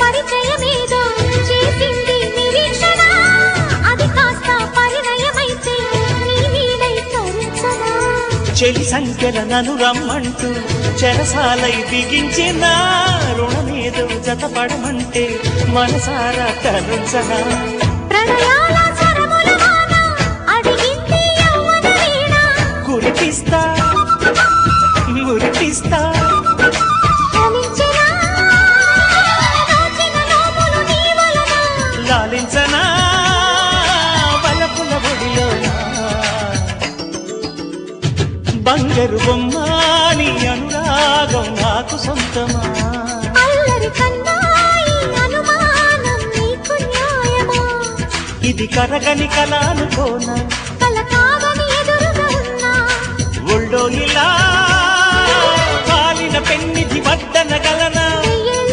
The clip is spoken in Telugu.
పరిచయమేదో చేసింది నిరీక్షణ, అది కాస్త పరిణయమైతే నీ మీదై తరించనా. చెలి సంఖ్యల నను రమ్మంటూ చెరసాలై బిగించిన రుణమేదో జతపడమంటే మనసారా తరించనా. ప్రణయాల స్వరముల వాన అడిగింది యవ్వన వీణ, కురిపిస్తా మురిపిస్తా ఫలించెనా దోచిన నోములు నీ వలన. లాలించనా వలపుల ఒడిలోనా. బంగారు బొమ్మ నీ అనురాగం నాకు సొంతమా. అల్లరి కన్నాయి అనుమానం నీకు న్యాయమా. ఇది కరగని కల అనుకోనా. కల కాదని ఎదురుగా ఉన్నా ఒళ్ళో ఇలా కాలిన పెన్నిధి వడ్డ